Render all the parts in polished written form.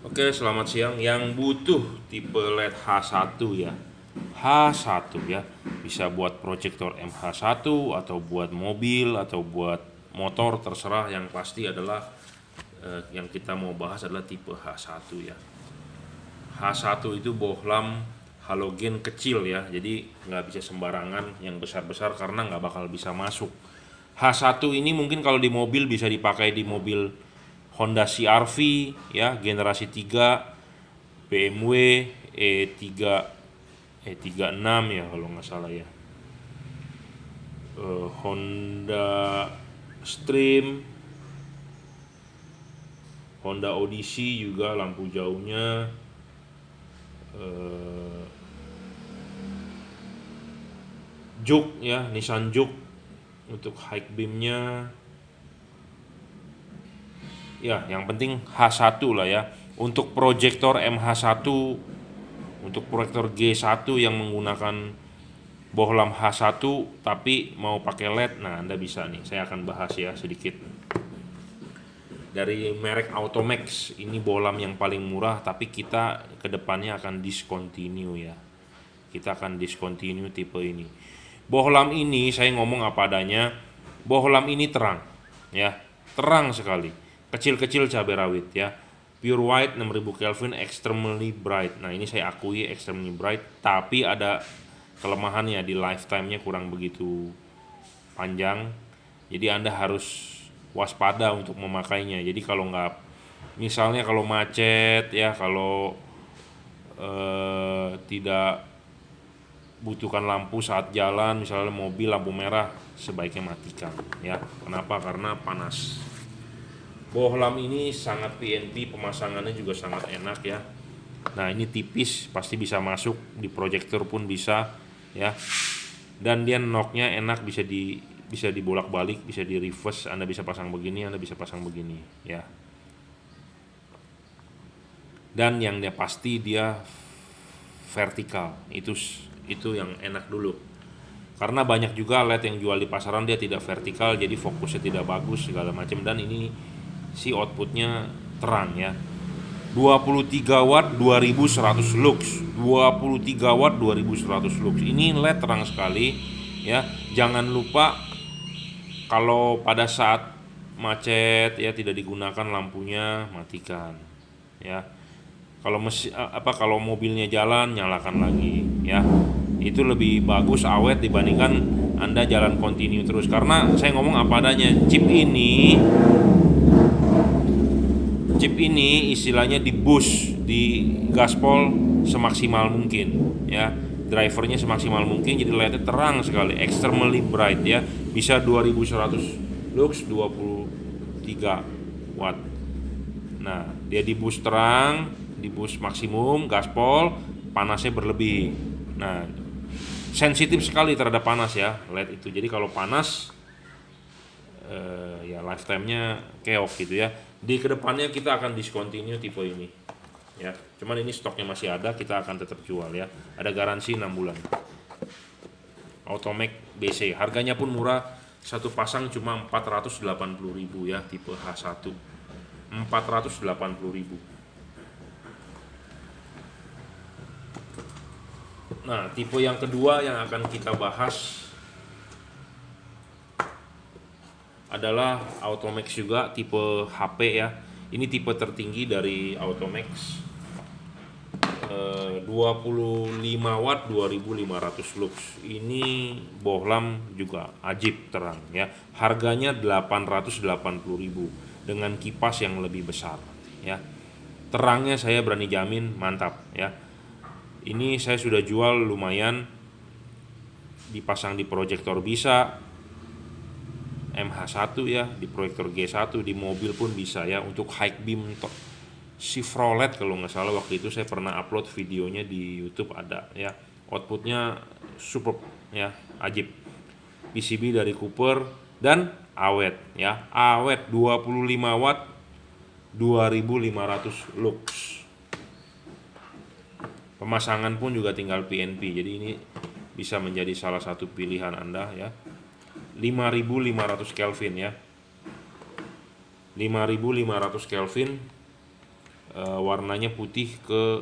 Oke, selamat siang. Yang butuh tipe LED H1 ya. H1 ya. Bisa buat proyektor MH1 atau buat mobil atau buat motor terserah, yang pasti adalah yang kita mau bahas adalah tipe H1 ya. H1 itu bohlam halogen kecil ya. Jadi nggak bisa sembarangan yang besar-besar karena nggak bakal bisa masuk. H1 ini mungkin kalau di mobil bisa dipakai di mobil Honda CR-V ya generasi 3, BMW E3 E36 ya kalau nggak salah ya. Honda Stream, Honda Odyssey juga lampu jauhnya. Juke ya, Nissan Juke untuk high beamnya. Ya, yang penting H1 lah ya. Untuk proyektor MH1, untuk proyektor G1 yang menggunakan bohlam H1 tapi mau pakai LED, nah Anda bisa nih. Saya akan bahas ya sedikit. Dari merek Automax, ini bohlam yang paling murah tapi kita kedepannya akan discontinue ya. Kita akan discontinue tipe ini. Bohlam ini saya ngomong apa adanya. Bohlam ini terang ya, terang sekali. Kecil-kecil cabai rawit ya. Pure white 6000 Kelvin, extremely bright. Nah, ini saya akui extremely bright, tapi ada kelemahannya di lifetime-nya kurang begitu panjang. Jadi Anda harus waspada untuk memakainya. Jadi kalau nggak, misalnya kalau macet ya, kalau tidak butuhkan lampu saat jalan, misalnya mobil lampu merah, sebaiknya matikan ya. Kenapa? Karena panas. Bohlam ini sangat PNP, pemasangannya juga sangat enak ya. Nah, ini tipis, pasti bisa masuk di proyektor pun bisa ya. Dan dia knocknya enak, bisa dibolak-balik, bisa di reverse. Anda bisa pasang begini, Anda bisa pasang begini ya. Dan yang dia pasti dia vertikal. Itu yang enak dulu. Karena banyak juga LED yang jual di pasaran dia tidak vertikal, jadi fokusnya tidak bagus segala macam. Dan ini si outputnya terang ya. 23 watt 2100 lux. 23 watt 2100 lux. Ini LED terang sekali ya. Jangan lupa kalau pada saat macet ya tidak digunakan lampunya, matikan ya. Kalau mobilnya jalan, nyalakan lagi ya. Itu lebih bagus, awet dibandingkan Anda jalan continue terus. Karena saya ngomong apa adanya, chip ini istilahnya di boost, di gaspol semaksimal mungkin ya. Drivernya semaksimal mungkin, jadi LED terang sekali, extremely bright ya. Bisa 2100 lux, 23 watt. Nah, dia di boost terang, di boost maksimum, gaspol, panasnya berlebih. Nah, sensitif sekali terhadap panas ya LED itu. Jadi kalau panas ya lifetime-nya keok gitu ya. Di kedepannya kita akan discontinue tipe ini ya. Cuman ini stoknya masih ada, kita akan tetap jual ya. Ada garansi 6 bulan. Automax BC. Harganya pun murah, satu pasang cuma 480.000 ya, tipe H1. 480.000. Nah, tipe yang kedua yang akan kita bahas adalah Automax juga, tipe HP ya. Ini tipe tertinggi dari Automax, 25 watt 2500 lux. Ini bohlam juga ajib terang ya. Harganya 880.000 dengan kipas yang lebih besar ya. Terangnya saya berani jamin mantap ya. Ini saya sudah jual lumayan, dipasang di proyektor bisa, MH1 ya, di proyektor G1, di mobil pun bisa ya. Untuk high beam Chevrolet kalau nggak salah, waktu itu saya pernah upload videonya di YouTube, ada ya. Outputnya super ya, ajib. PCB dari Cooper dan awet ya, awet 25 watt 2500 lux. Pemasangan pun juga tinggal PNP, jadi ini bisa menjadi salah satu pilihan Anda ya. 5500 Kelvin ya. 5500 Kelvin warnanya putih ke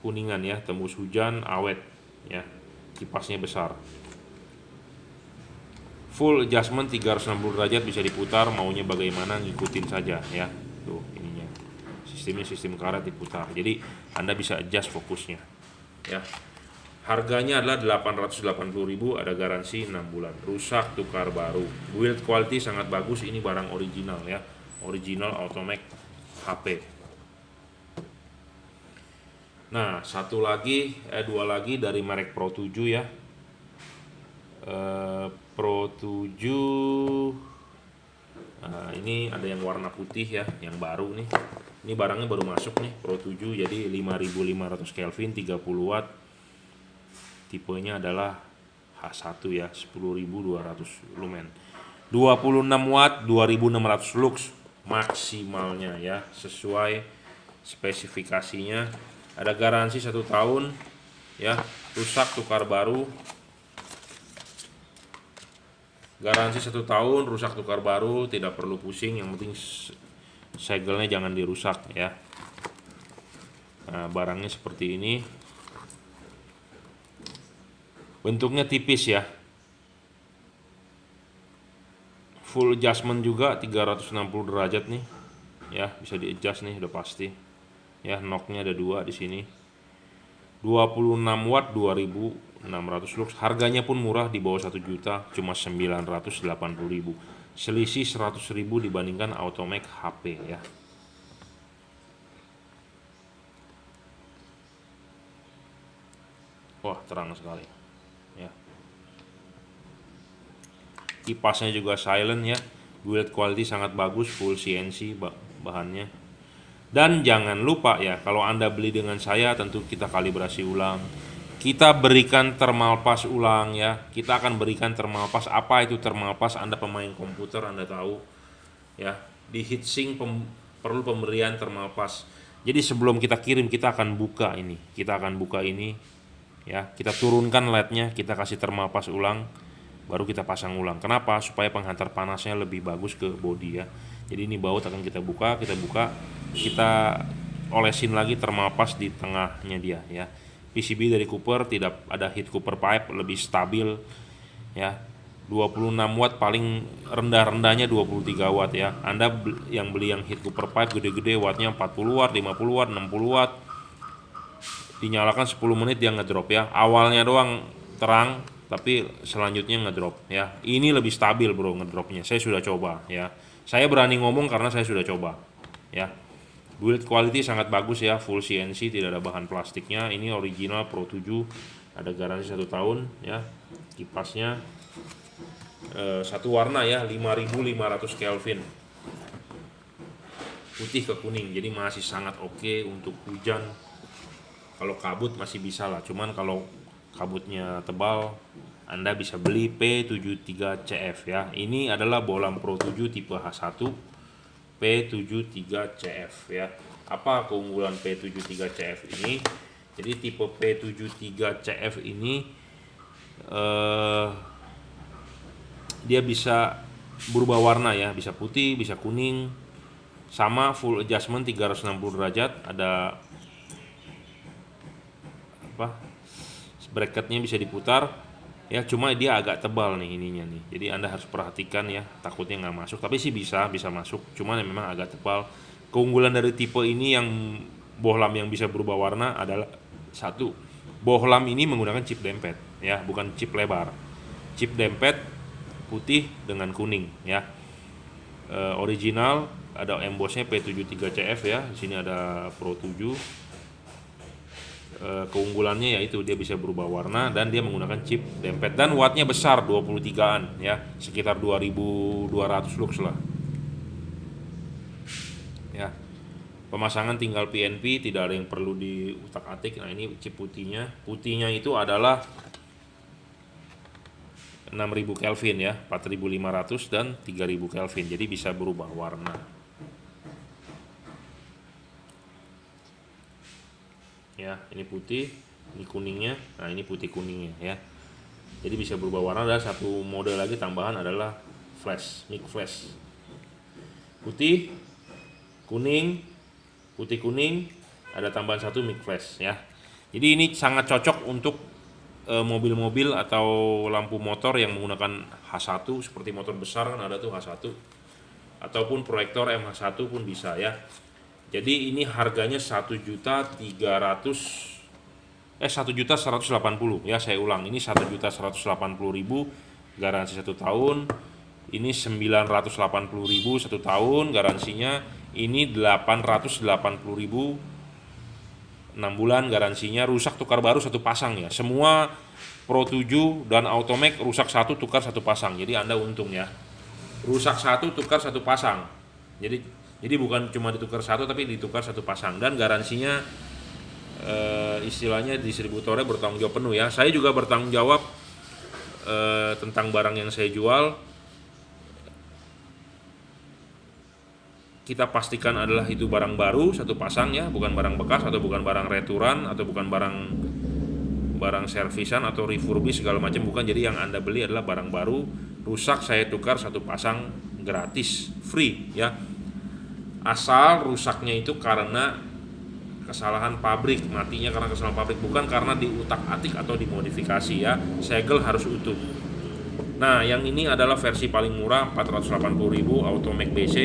kuningan ya, tembus hujan, awet ya, kipasnya besar. Full adjustment 360 derajat, bisa diputar maunya bagaimana, ngikutin saja ya. Tuh ininya, sistemnya sistem karet diputar, jadi Anda bisa adjust fokusnya ya. Harganya adalah 880.000, ada garansi 6 bulan. Rusak tukar baru. Build quality sangat bagus, ini barang original ya. Original Automac HP. Nah, dua lagi dari merek Pro 7 ya. Pro 7. Nah, ini ada yang warna putih ya, yang baru nih. Ini barangnya baru masuk nih, Pro 7, jadi 5500 Kelvin, 30 watt. Tipenya adalah H1 ya, 10.200 lumen. 26 watt, 2600 lux maksimalnya ya, sesuai spesifikasinya. Ada garansi 1 tahun ya, rusak tukar baru. Garansi 1 tahun, rusak tukar baru, tidak perlu pusing, yang penting segelnya jangan dirusak ya. Nah, barangnya seperti ini. Bentuknya tipis ya. Full adjustment juga 360 derajat nih. Ya, bisa di adjust nih, udah pasti. Ya, knocknya ada 2 di sini. 26 watt, 2600 lux. Harganya pun murah, di bawah 1 juta, cuma 980.000. Selisih 100.000 dibandingkan Automac HP ya. Wah, terang sekali ya. Kipasnya juga silent ya. Build quality sangat bagus, full CNC bahannya. Dan jangan lupa ya, kalau Anda beli dengan saya, tentu kita kalibrasi ulang. Kita berikan thermal pass ulang ya. Kita akan berikan thermal pass. Apa itu thermal pass? Anda pemain komputer, Anda tahu ya. Di heatsink perlu pemberian thermal pass. Jadi sebelum kita kirim, kita akan buka ini. Ya, kita turunkan LED-nya, kita kasih thermal pass ulang, baru kita pasang ulang. Kenapa? Supaya penghantar panasnya lebih bagus ke bodi ya. Jadi ini baut akan kita buka, kita olesin lagi thermal pass di tengahnya dia ya. PCB dari Cooper, tidak ada heat Cooper pipe, lebih stabil ya. 26 watt, paling rendah-rendahnya 23 watt ya. Anda yang beli yang heat Cooper pipe gede-gede, wattnya 40 watt, 50 watt, 60 watt, dinyalakan 10 menit dia ngedrop ya. Awalnya doang terang, tapi selanjutnya ngedrop ya. Ini lebih stabil bro ngedropnya, saya sudah coba ya. Saya berani ngomong karena saya sudah coba ya. Build quality sangat bagus ya, full CNC, tidak ada bahan plastiknya. Ini original Pro 7, ada garansi 1 tahun ya. Kipasnya satu warna ya, 5500 Kelvin, putih ke kuning, jadi masih sangat oke untuk hujan. Kalau kabut masih bisa lah, cuman kalau kabutnya tebal, Anda bisa beli P73CF ya. Ini adalah bohlam Pro 7 tipe H1 P73CF ya. Apa keunggulan P73CF ini? Jadi tipe P73CF ini dia bisa berubah warna ya, bisa putih, bisa kuning. Sama full adjustment 360 derajat, ada bracketnya bisa diputar ya. Cuma dia agak tebal nih ininya nih, jadi Anda harus perhatikan ya, takutnya nggak masuk. Tapi sih bisa masuk, cuman memang agak tebal. Keunggulan dari tipe ini yang bohlam yang bisa berubah warna adalah satu, bohlam ini menggunakan chip dempet ya, bukan chip lebar. Chip dempet putih dengan kuning ya. Original, ada embossnya P73CF ya. Di sini ada Pro 7. Keunggulannya yaitu dia bisa berubah warna dan dia menggunakan chip dempet, dan wattnya besar 23an ya, sekitar 2200 lux lah ya. Pemasangan tinggal PNP, tidak ada yang perlu diutak-atik. Nah, ini chip putihnya itu adalah 6000 Kelvin ya, 4500 dan 3000 Kelvin, jadi bisa berubah warna ya. Ini putih, ini kuningnya, nah ini putih kuningnya ya, jadi bisa berubah warna. Dan satu mode lagi tambahan adalah flash, mic flash, putih, kuning, putih kuning, ada tambahan satu mic flash ya. Jadi ini sangat cocok untuk mobil-mobil atau lampu motor yang menggunakan H1 seperti motor besar kan ada tuh H1, ataupun proyektor MH1 pun bisa ya. Jadi ini harganya 1.180.000 ya, saya ulang, ini 1.180.000 garansi 1 tahun. Ini 980.000 1 tahun garansinya. Ini 880.000 6 bulan garansinya. Rusak tukar baru 1 pasang ya. Semua Pro 7 dan Automac rusak 1 tukar 1 pasang. Jadi Anda untung ya. Rusak 1 tukar 1 pasang. Jadi bukan cuma ditukar 1 tapi ditukar 1 pasang, dan garansinya istilahnya distributornya bertanggung jawab penuh ya. Saya juga bertanggung jawab tentang barang yang saya jual. Kita pastikan adalah itu barang baru 1 pasang ya, bukan barang bekas atau bukan barang returan atau bukan barang servisan atau refurbish segala macam, bukan. Jadi yang Anda beli adalah barang baru, rusak saya tukar 1 pasang gratis, free ya. Asal rusaknya itu karena kesalahan pabrik, matinya karena kesalahan pabrik, bukan karena diutak-atik atau dimodifikasi ya. Segel harus utuh. Nah, yang ini adalah versi paling murah 480.000 Automac BC.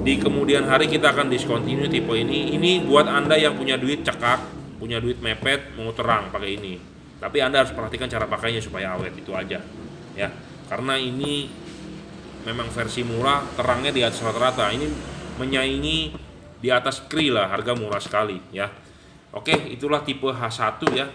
Di kemudian hari kita akan discontinue tipe ini. Ini buat Anda yang punya duit cekak, punya duit mepet, mau terang pakai ini. Tapi Anda harus perhatikan cara pakainya supaya awet, itu aja ya. Karena ini memang versi murah, terangnya di atas rata-rata. Ini menyaingi di atas Kri lah, harga murah sekali ya. Oke, itulah tipe H1 ya.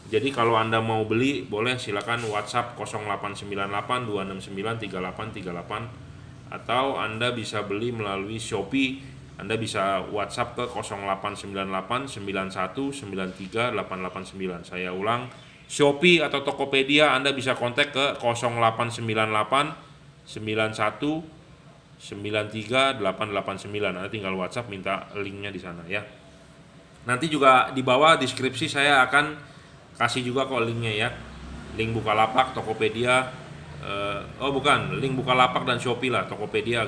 Jadi kalau Anda mau beli boleh silakan WhatsApp 0898 269 3838, atau Anda bisa beli melalui Shopee. Anda bisa WhatsApp ke 0898 91 93 889. Saya ulang, Shopee atau Tokopedia Anda bisa kontak ke 0898 91 93 889. Anda tinggal WhatsApp, minta linknya di sana ya. Nanti juga di bawah deskripsi saya akan kasih juga kok linknya ya. Link Bukalapak, Tokopedia, link Bukalapak dan Shopee lah. Tokopedia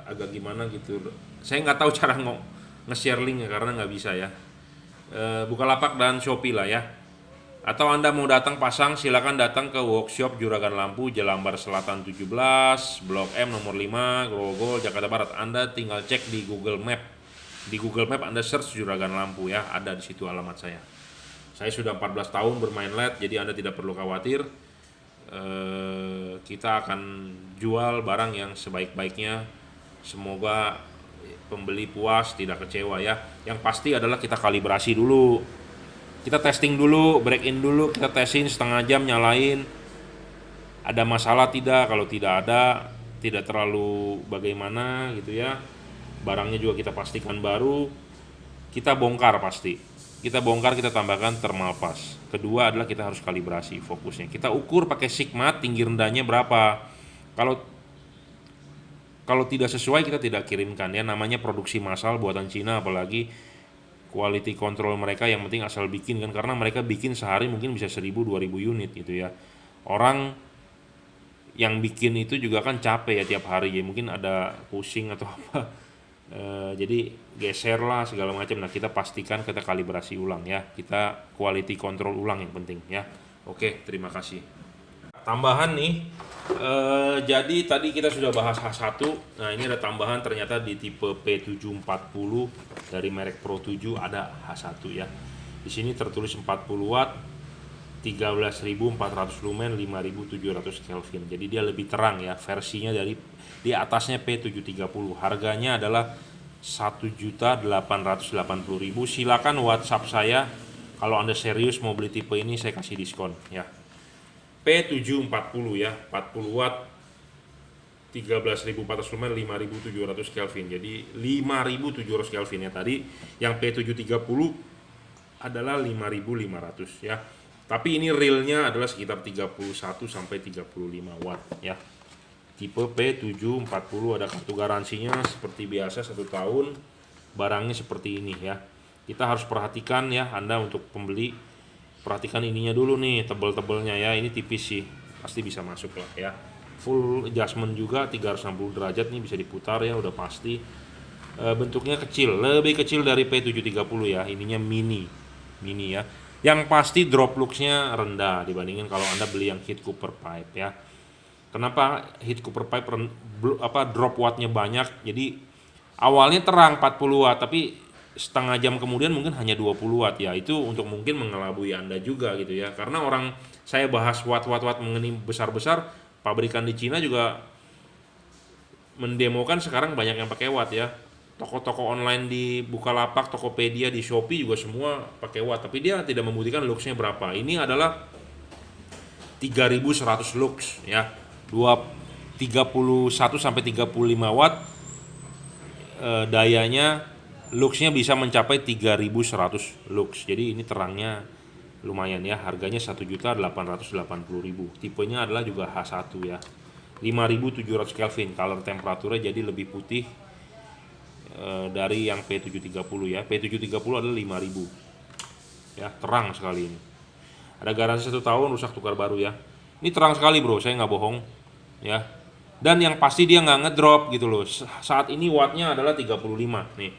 agak gimana gitu. Saya nggak tahu cara nge-share linknya karena nggak bisa ya. Bukalapak dan Shopee lah ya. Atau Anda mau datang pasang, silakan datang ke workshop Juragan Lampu, Jelambar Selatan 17, Blok M nomor 5, Grogol, Jakarta Barat. Anda tinggal cek di Google Map. Di Google Map Anda search Juragan Lampu ya, ada di situ alamat saya. Saya sudah 14 tahun bermain LED, jadi Anda tidak perlu khawatir. Kita akan jual barang yang sebaik-baiknya. Semoga pembeli puas, tidak kecewa ya. Yang pasti adalah kita kalibrasi dulu. Kita testing dulu, break in dulu, kita testing setengah jam, nyalain. Ada masalah tidak? Kalau tidak ada, tidak terlalu bagaimana gitu ya. Barangnya juga kita pastikan baru. Kita bongkar pasti. Kita bongkar, kita tambahkan thermal pass. Kedua adalah kita harus kalibrasi fokusnya. Kita ukur pakai Sigma, tinggi rendahnya berapa. Kalau tidak sesuai kita tidak kirimkan ya. Namanya produksi massal buatan Cina, apalagi quality control mereka yang penting asal bikin kan, karena mereka bikin sehari mungkin bisa 1000-2000 unit gitu ya. Orang yang bikin itu juga kan capek ya tiap hari ya, mungkin ada pusing atau apa. Jadi geser lah segala macam. Nah, kita pastikan kita kalibrasi ulang ya, kita quality control ulang yang penting ya. Oke, terima kasih. Tambahan nih, jadi tadi kita sudah bahas H1. Nah, ini ada tambahan, ternyata di tipe P740 dari merek Pro 7 ada H1 ya. Di sini tertulis 40 watt, 13.400 lumen, 5.700 Kelvin. Jadi dia lebih terang ya, versinya dari di atasnya P730. Harganya adalah 1.880.000. Silakan WhatsApp saya kalau Anda serius mau beli tipe ini, saya kasih diskon ya. P740 ya, 40 watt, 13.400 lumen, 5.700 Kelvin. Jadi 5.700 Kelvin ya tadi. Yang P730 adalah 5.500 ya. Tapi ini realnya adalah sekitar 31 sampai 35 watt ya. Tipe P740 ada kartu garansinya seperti biasa 1 tahun. Barangnya seperti ini ya. Kita harus perhatikan ya, Anda untuk pembeli perhatikan ininya dulu nih, tebel-tebelnya ya. Ini tipis sih, pasti bisa masuk lah ya. full adjustment juga, 360 derajat nih bisa diputar ya, udah pasti. Bentuknya kecil, lebih kecil dari P730 ya, ininya mini ya. Yang pasti drop looks-nya rendah dibandingin kalau Anda beli yang heat cooper pipe ya. Kenapa heat cooper pipe drop wattnya banyak? Jadi awalnya terang 40 watt, tapi setengah jam kemudian mungkin hanya 20 watt ya. Itu untuk mungkin mengelabui Anda juga gitu ya. Karena saya bahas watt mengenai besar-besar, pabrikan di Cina juga mendemokan sekarang banyak yang pakai watt ya. Toko-toko online di Bukalapak, Tokopedia, di Shopee juga semua pakai watt, tapi dia tidak membuktikan luxnya berapa. Ini adalah 3100 lux ya. 31 sampai 35 watt dayanya, luxnya bisa mencapai 3100 lux. Jadi ini terangnya lumayan ya, harganya 1.880.000. Tipenya adalah juga H1 ya. 5700 Kelvin, color temperaturnya jadi lebih putih dari yang P730 ya. P730 adalah 5000 ya, terang sekali ini. Ada garansi 1 tahun, rusak tukar baru ya. Ini terang sekali bro, saya nggak bohong ya. Dan yang pasti dia nggak ngedrop gitu loh. Saat ini wattnya adalah 35 nih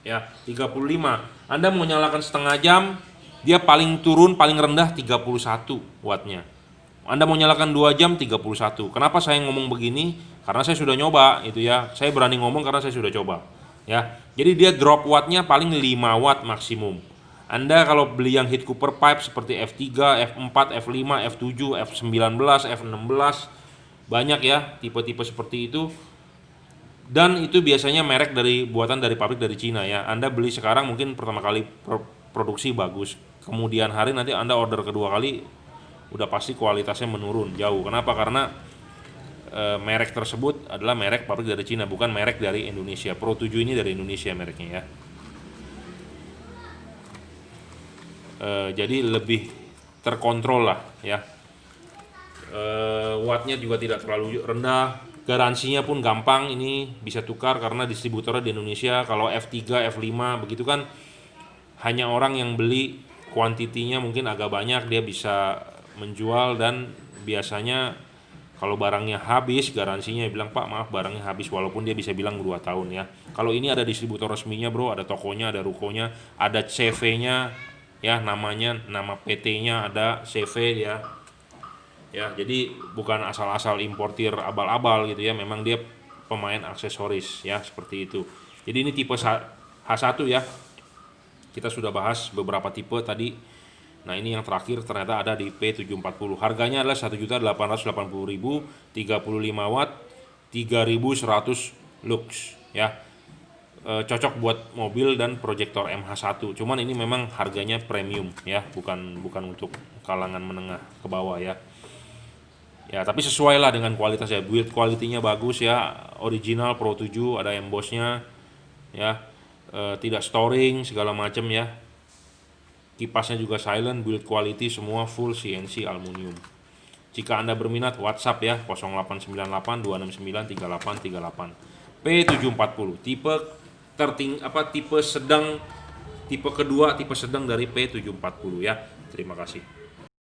ya, 35. Anda mau nyalakan setengah jam, dia paling rendah 31 wattnya. Anda mau nyalakan 2 jam 31. Kenapa saya ngomong begini? Karena saya sudah nyoba itu ya. Saya berani ngomong karena saya sudah coba ya. Jadi dia drop wattnya paling 5 watt maksimum. Anda kalau beli yang heat cooper pipe seperti F3, F4, F5, F7, F19, F16, banyak ya tipe-tipe seperti itu. Dan itu biasanya merek buatan dari pabrik dari Cina ya. Anda beli sekarang mungkin pertama kali produksi bagus, kemudian hari nanti Anda order kedua kali udah pasti kualitasnya menurun jauh. Kenapa? Karena merek tersebut adalah merek pabrik dari Cina, bukan merek dari Indonesia. Pro 7 ini dari Indonesia mereknya ya. Jadi lebih terkontrol lah ya. Wattnya juga tidak terlalu rendah. Garansinya pun gampang, ini bisa tukar karena distributornya di Indonesia. Kalau F3, F5 begitu kan hanya orang yang beli kuantitinya mungkin agak banyak, dia bisa menjual. Dan biasanya kalau barangnya habis, garansinya bilang Pak maaf barangnya habis, walaupun dia bisa bilang 2 tahun ya. Kalau ini ada distributor resminya bro, ada tokonya, ada rukonya, ada CV-nya ya, nama PT-nya ada CV ya. Ya, jadi bukan asal-asal importir abal-abal gitu ya, memang dia pemain aksesoris ya, seperti itu. Jadi ini tipe H1 ya. Kita sudah bahas beberapa tipe tadi. Nah, ini yang terakhir ternyata ada di P740. Harganya adalah 1.880.000, 35 watt, 3.100 lux ya. Cocok buat mobil dan proyektor MH1. Cuman ini memang harganya premium ya, bukan untuk kalangan menengah ke bawah ya. Ya, tapi sesuai lah dengan kualitasnya. Build quality-nya bagus ya, original Pro 7, ada embossnya ya, tidak storing segala macam ya. Kipasnya juga silent, build quality semua full CNC aluminium. Jika Anda berminat WhatsApp ya 0898 269 3838. P740 tipe tipe sedang, tipe kedua, tipe sedang dari P740 ya. Terima kasih.